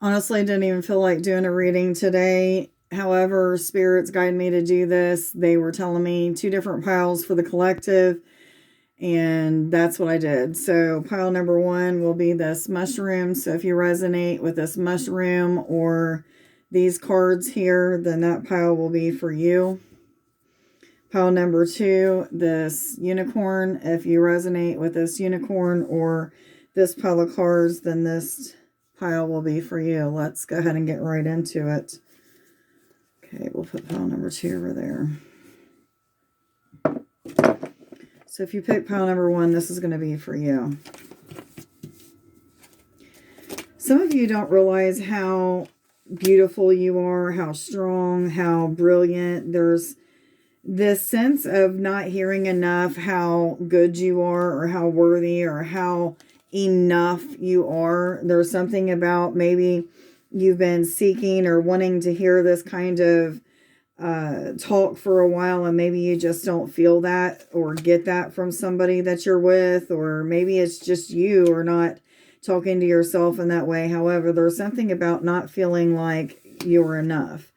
Honestly, didn't even feel like doing a reading today. However, spirits guided me to do this. They were telling me 2 different piles for the collective, and that's what I did. So pile number 1 will be this mushroom. So if you resonate with this mushroom or these cards here, then that pile will be for you. Pile number 2, this unicorn. If you resonate with this unicorn or this pile of cards, then this pile will be for you. Let's go ahead and get right into it. Okay, we'll put pile number 2 over there. So if you pick pile number 1, this is going to be for you. Some of you don't realize how beautiful you are, how strong, how brilliant. There's this sense of not hearing enough how good you are or how worthy or how enough you are. There's something about maybe you've been seeking or wanting to hear this kind of talk for a while, and maybe you just don't feel that or get that from somebody that you're with, or maybe it's just you or not talking to yourself in that way. However, there's something about not feeling like you're enough.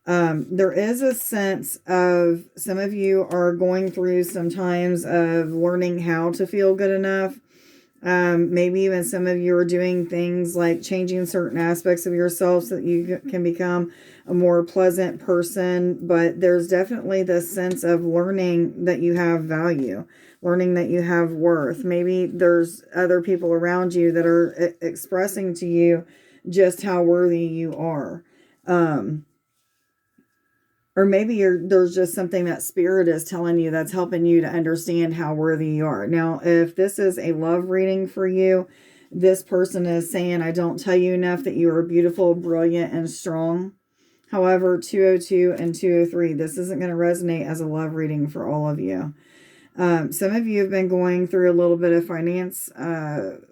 There is a sense of some of you are going through some times of learning how to feel good enough. Maybe even some of you are doing things like changing certain aspects of yourself so that you can become a more pleasant person. But there's definitely this sense of learning that you have value, learning that you have worth. Maybe there's other people around you that are expressing to you just how worthy you are. Or maybe there's just something that spirit is telling you that's helping you to understand how worthy you are. Now, if this is a love reading for you, this person is saying, I don't tell you enough that you are beautiful, brilliant, and strong. However, 202 and 203, this isn't going to resonate as a love reading for all of you. Some of you have been going through a little bit of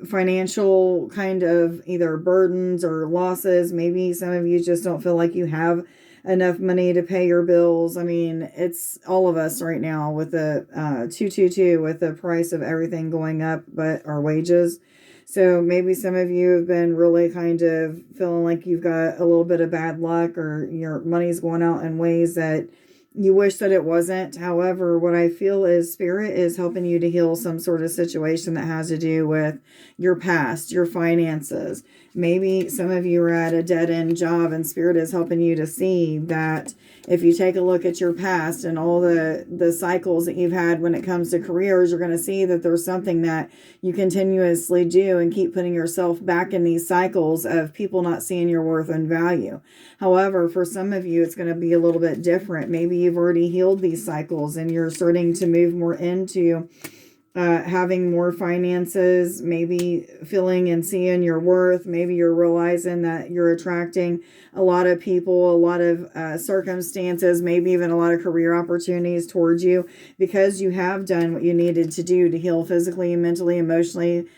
financial kind of either burdens or losses. Maybe some of you just don't feel like you have enough money to pay your bills. I mean, it's all of us right now with the 222, with the price of everything going up, but our wages. So maybe some of you have been really kind of feeling like you've got a little bit of bad luck, or your money's going out in ways that you wish that it wasn't. However, what I feel is spirit is helping you to heal some sort of situation that has to do with your past, your finances. Maybe some of you are at a dead-end job, and spirit is helping you to see that if you take a look at your past and all the cycles that you've had when it comes to careers, you're going to see that there's something that you continuously do and keep putting yourself back in these cycles of people not seeing your worth and value. However, for some of you, it's going to be a little bit different. Maybe you've already healed these cycles and you're starting to move more into having more finances, maybe feeling and seeing your worth. Maybe you're realizing that you're attracting a lot of people, a lot of circumstances, maybe even a lot of career opportunities towards you, because you have done what you needed to do to heal physically, mentally, emotionally,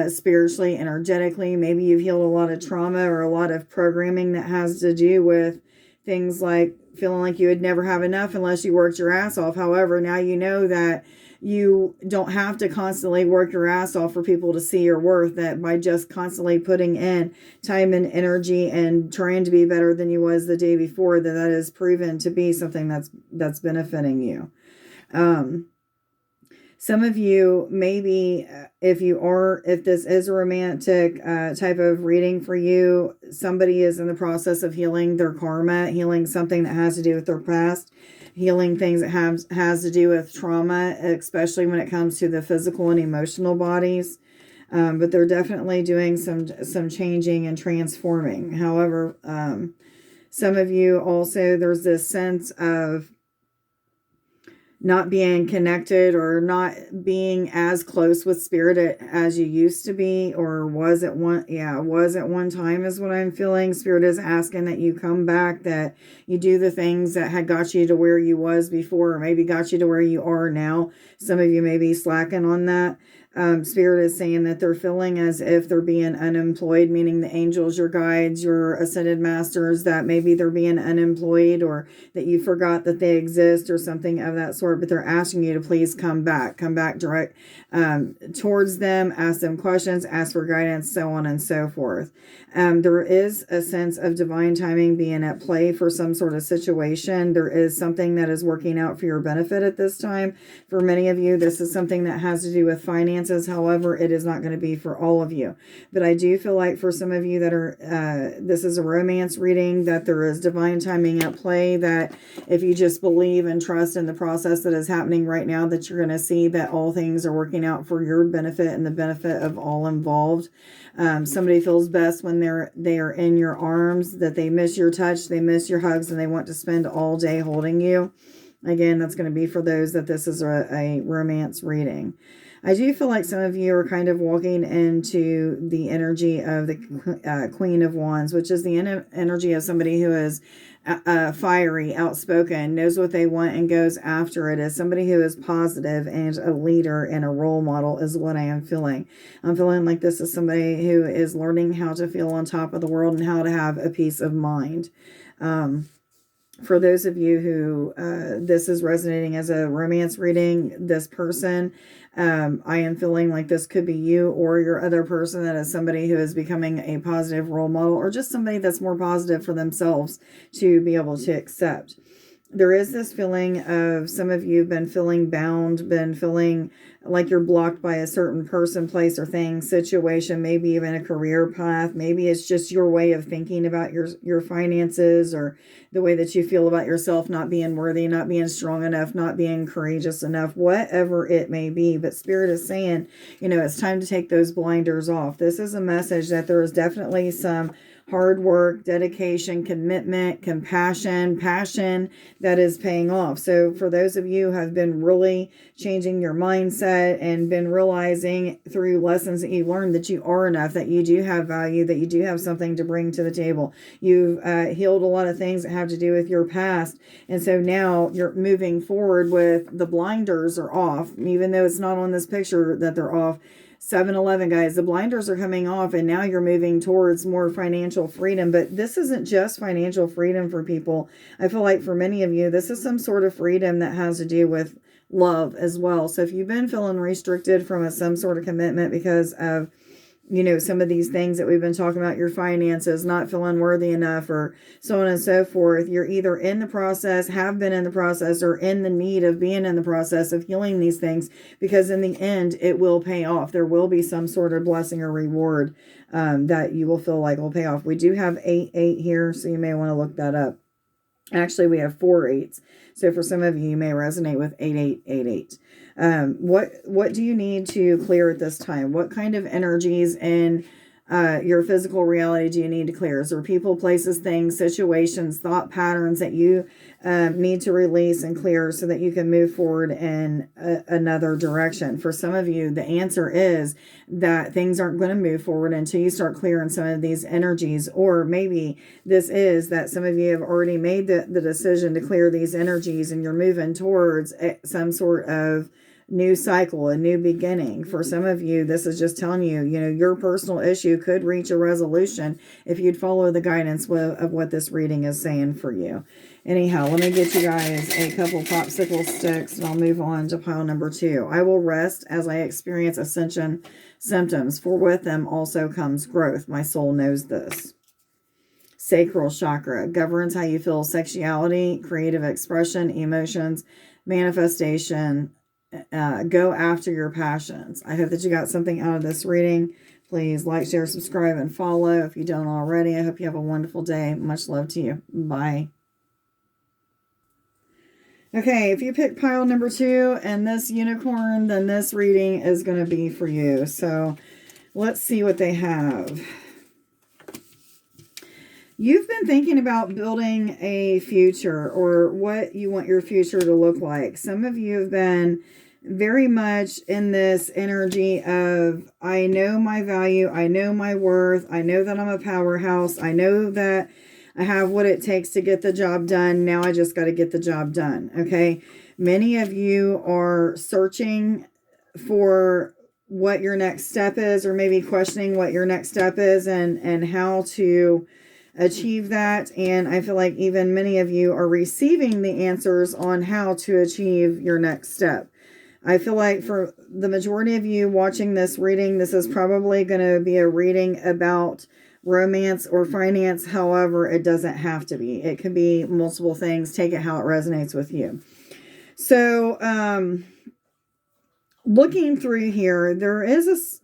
spiritually, energetically. Maybe you've healed a lot of trauma or a lot of programming that has to do with things like feeling like you would never have enough unless you worked your ass off. However, now you know that you don't have to constantly work your ass off for people to see your worth, that by just constantly putting in time and energy and trying to be better than you was the day before, that is proven to be something that's benefiting you. Some of you, maybe if this is a romantic type of reading for you, somebody is in the process of healing their karma, healing something that has to do with their past, healing things that has to do with trauma, especially when it comes to the physical and emotional bodies. But they're definitely doing some changing and transforming. However, some of you also, there's this sense of not being connected or not being as close with spirit as you used to be, or was at one time, is what I'm feeling. Spirit is asking that you come back, that you do the things that had got you to where you was before, or maybe got you to where you are now. Some of you may be slacking on that. Spirit is saying that they're feeling as if they're being unemployed, meaning the angels, your guides, your ascended masters, that maybe they're being unemployed or that you forgot that they exist or something of that sort. But they're asking you to please come back direct towards them, ask them questions, ask for guidance, so on and so forth. There is a sense of divine timing being at play for some sort of situation. There is something that is working out for your benefit at this time. For many of you, this is something that has to do with finances. However, it is not going to be for all of you. But I do feel like for some of you that are, this is a romance reading, that there is divine timing at play, that if you just believe and trust in the process that is happening right now, that you're going to see that all things are working out for your benefit and the benefit of all involved. Somebody feels best when they are in your arms, that they miss your touch, they miss your hugs, and they want to spend all day holding you. Again, that's going to be for those that this is a romance reading. I do feel like some of you are kind of walking into the energy of the Queen of Wands, which is the energy of somebody who is fiery, outspoken, knows what they want and goes after it, as somebody who is positive and a leader and a role model is what I am feeling. I'm feeling like this is somebody who is learning how to feel on top of the world and how to have a peace of mind. For those of you who this is resonating as a romance reading, this person, I am feeling like this could be you or your other person that is somebody who is becoming a positive role model, or just somebody that's more positive for themselves to be able to accept. There is this feeling of some of you have been feeling bound, been feeling like you're blocked by a certain person, place, or thing, situation, maybe even a career path. Maybe it's just your way of thinking about your finances, or the way that you feel about yourself, not being worthy, not being strong enough, not being courageous enough, whatever it may be. But Spirit is saying, it's time to take those blinders off. This is a message that there is definitely some hard work, dedication, commitment, compassion, passion that is paying off. So for those of you who have been really changing your mindset and been realizing through lessons that you learned that you are enough, that you do have value, that you do have something to bring to the table. You've healed a lot of things that have to do with your past. And so now you're moving forward with the blinders are off, even though it's not on this picture that they're off. 7-Eleven, guys, the blinders are coming off, and now you're moving towards more financial freedom. But this isn't just financial freedom for people. I feel like for many of you, this is some sort of freedom that has to do with love as well. So if you've been feeling restricted from some sort of commitment because of some of these things that we've been talking about, your finances, not feeling worthy enough, or so on and so forth, you're either in the process, have been in the process, or in the need of being in the process of healing these things, because in the end, it will pay off. There will be some sort of blessing or reward that you will feel like will pay off. We do have 8-8 here, so you may want to look that up. Actually, we have 4 8s. So for some of you, you may resonate with 8888. What do you need to clear at this time? What kind of energies in your physical reality do you need to clear? Is there people, places, things, situations, thought patterns that you need to release and clear so that you can move forward in another direction? For some of you, the answer is that things aren't going to move forward until you start clearing some of these energies. Or maybe this is that some of you have already made the decision to clear these energies, and you're moving towards some sort of new cycle, a new beginning. For some of you, this is just telling you, your personal issue could reach a resolution if you'd follow the guidance of what this reading is saying for you. Anyhow, let me get you guys a couple popsicle sticks, and I'll move on to pile number 2. I will rest as I experience ascension symptoms, for with them also comes growth. My soul knows this. Sacral chakra governs how you feel sexuality, creative expression, emotions, manifestation. Go after your passions. I hope that you got something out of this reading. Please like, share, subscribe, and follow if you don't already. I hope you have a wonderful day. Much love to you. Bye. Okay, if you pick pile number 2 and this unicorn, then this reading is going to be for you. So let's see what they have. You've been thinking about building a future, or what you want your future to look like. Some of you have been very much in this energy of, I know my value, I know my worth, I know that I'm a powerhouse, I know that I have what it takes to get the job done. Now I just got to get the job done. Okay. Many of you are searching for what your next step is, or maybe questioning what your next step is and how to achieve that. And I feel like even many of you are receiving the answers on how to achieve your next step. I feel like for the majority of you watching this reading, this is probably going to be a reading about romance or finance. However, it doesn't have to be. It could be multiple things. Take it how it resonates with you. So, looking through here, there is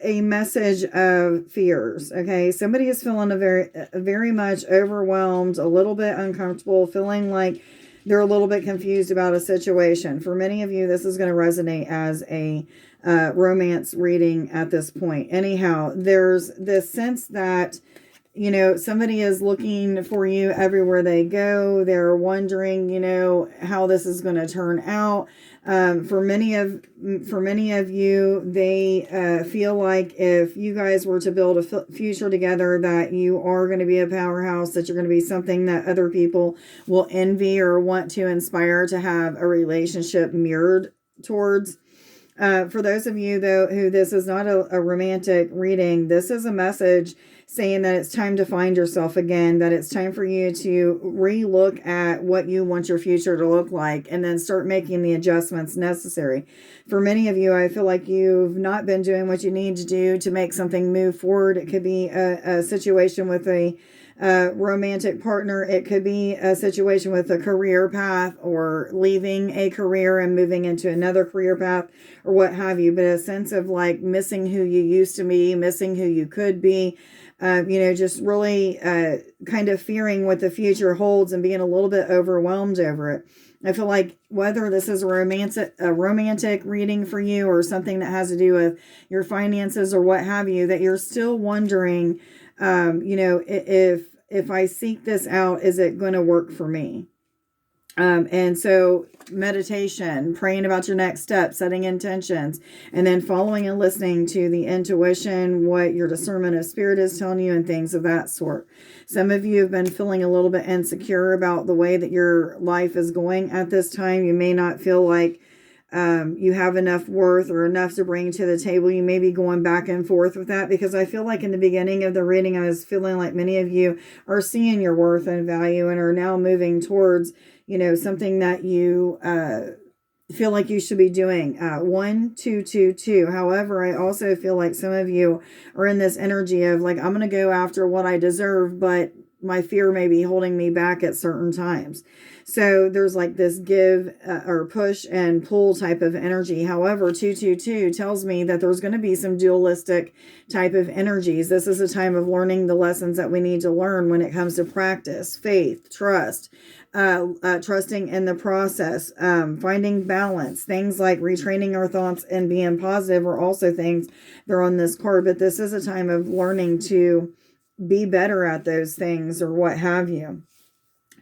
a message of fears. Okay, somebody is feeling very much overwhelmed, a little bit uncomfortable, feeling like they're a little bit confused about a situation. For many of you, this is going to resonate as a romance reading at this point. Anyhow, there's this sense that, you know, somebody is looking for you everywhere they go. They're wondering, you know, how this is going to turn out. For many of you, they feel like if you guys were to build a future together, that you are going to be a powerhouse, that you're going to be something that other people will envy or want to inspire to have a relationship mirrored towards. For those of you, though, who this is not a romantic reading, this is a message saying that it's time to find yourself again, that it's time for you to relook at what you want your future to look like and then start making the adjustments necessary. For many of you, I feel like you've not been doing what you need to do to make something move forward. It could be a situation with a romantic partner. It could be a situation with a career path, or leaving a career and moving into another career path, or what have you. But a sense of like missing who you used to be, missing who you could be, you know, just really kind of fearing what the future holds and being a little bit overwhelmed over it. I feel like whether this is a romantic reading for you or something that has to do with your finances or what have you, that you're still wondering, you know, if I seek this out, is it going to work for me? And so meditation, praying about your next step, setting intentions, and then following and listening to the intuition, what your discernment of spirit is telling you, and things of that sort. Some of you have been feeling a little bit insecure about the way that your life is going at this time. You may not feel like you have enough worth or enough to bring to the table. You may be going back and forth with that, because I feel like in the beginning of the reading, I was feeling like many of you are seeing your worth and value and are now moving towards, you know, something that you feel like you should be doing. 1, 2, 2, 2. However, I also feel like some of you are in this energy of like, I'm going to go after what I deserve, but my fear may be holding me back at certain times. So there's like this give or push and pull type of energy. However, 222 tells me that there's going to be some dualistic type of energies. This is a time of learning the lessons that we need to learn when it comes to practice, faith, trust, trusting in the process, finding balance. Things like retraining our thoughts and being positive are also things that are on this card. But this is a time of learning to be better at those things or what have you.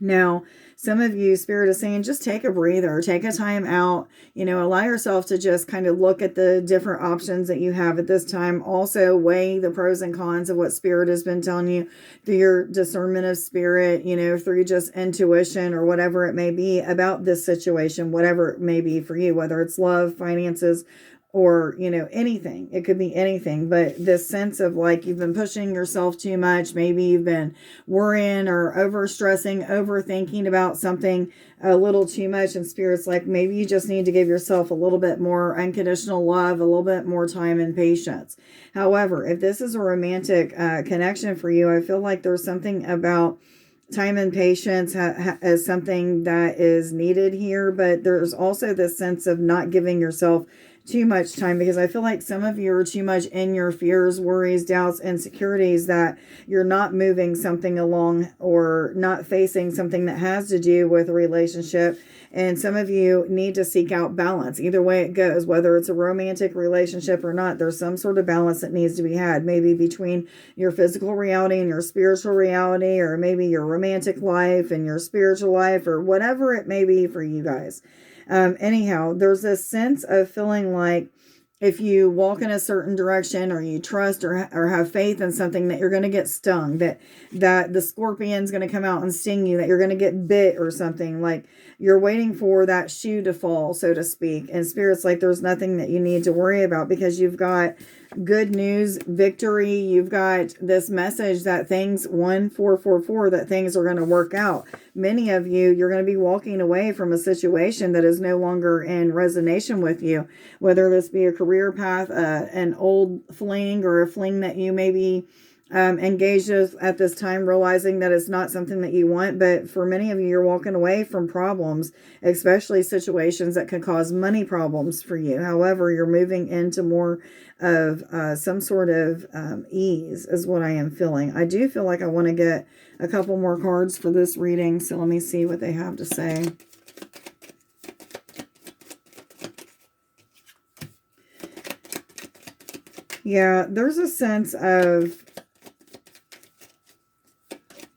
Now, some of you, Spirit is saying, just take a breather, take a time out, you know, allow yourself to just kind of look at the different options that you have at this time. Also weigh the pros and cons of what Spirit has been telling you through your discernment of spirit, you know, through just intuition or whatever it may be about this situation, whatever it may be for you, whether it's love, finances, or, you know, anything. It could be anything, but this sense of like you've been pushing yourself too much. Maybe you've been worrying or overstressing, overthinking about something a little too much. And Spirit's like, maybe you just need to give yourself a little bit more unconditional love, a little bit more time and patience. However, if this is a romantic connection for you, I feel like there's something about time and patience as something that is needed here, but there's also this sense of not giving yourself too much time, because I feel like some of you are too much in your fears, worries, doubts, insecurities, that you're not moving something along or not facing something that has to do with a relationship. And some of you need to seek out balance. Either way it goes, whether it's a romantic relationship or not, there's some sort of balance that needs to be had, maybe between your physical reality and your spiritual reality, or maybe your romantic life and your spiritual life, or whatever it may be for you guys. Anyhow, there's this sense of feeling like if you walk in a certain direction, or you trust or have faith in something, that you're going to get stung, that the scorpion's going to come out and sting you, that you're going to get bit or something. Like, you're waiting for that shoe to fall, so to speak. And Spirit's like, there's nothing that you need to worry about, because you've got good news, victory. You've got this message that things, 1444, that things are going to work out. Many of you, you're going to be walking away from a situation that is no longer in resonance with you, whether this be a career path, an old fling, or a fling that you maybe engaged with at this time, realizing that it's not something that you want. But for many of you, you're walking away from problems, especially situations that could cause money problems for you. However, you're moving into more of some sort of ease, is what I am feeling. I do feel like I want to get a couple more cards for this reading, so let me see what they have to say. Yeah, there's a sense of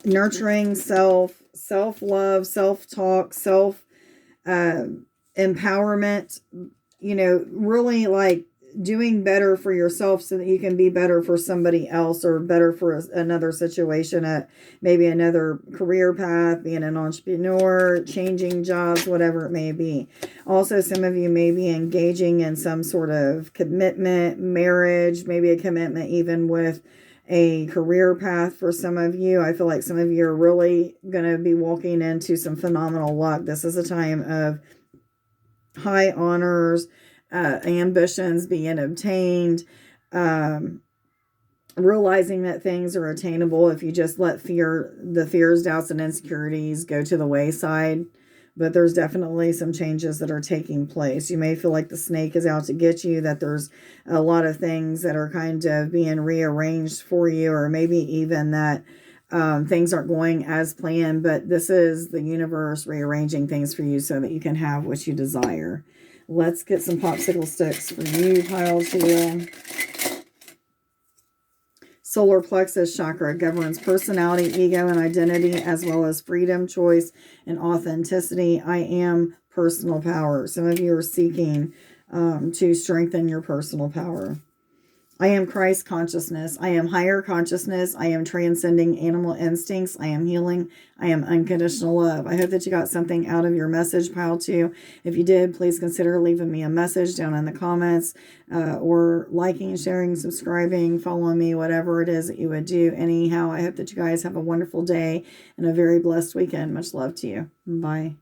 nurturing self-love, self-talk, empowerment, really like doing better for yourself so that you can be better for somebody else, or better for another situation, at maybe another career path, being an entrepreneur, changing jobs, whatever it may be. Also, some of you may be engaging in some sort of commitment, marriage, maybe a commitment even with a career path. For some of you, I feel like some of you are really going to be walking into some phenomenal luck. This is a time of high honors, ambitions being obtained, realizing that things are attainable if you just let the fears, doubts, and insecurities go to the wayside. But there's definitely some changes that are taking place. You may feel like the snake is out to get you, that there's a lot of things that are kind of being rearranged for you, or maybe even that things aren't going as planned. But this is the universe rearranging things for you so that you can have what you desire. Let's get some popsicle sticks for you, pile 2. Solar plexus chakra governs personality, ego, and identity, as well as freedom, choice, and authenticity. I am personal power. Some of you are seeking to strengthen your personal power. I am Christ Consciousness. I am higher consciousness. I am transcending animal instincts. I am healing. I am unconditional love. I hope that you got something out of your message, pile 2. If you did, please consider leaving me a message down in the comments, or liking, sharing, subscribing, following me, whatever it is that you would do. Anyhow, I hope that you guys have a wonderful day and a very blessed weekend. Much love to you. Bye.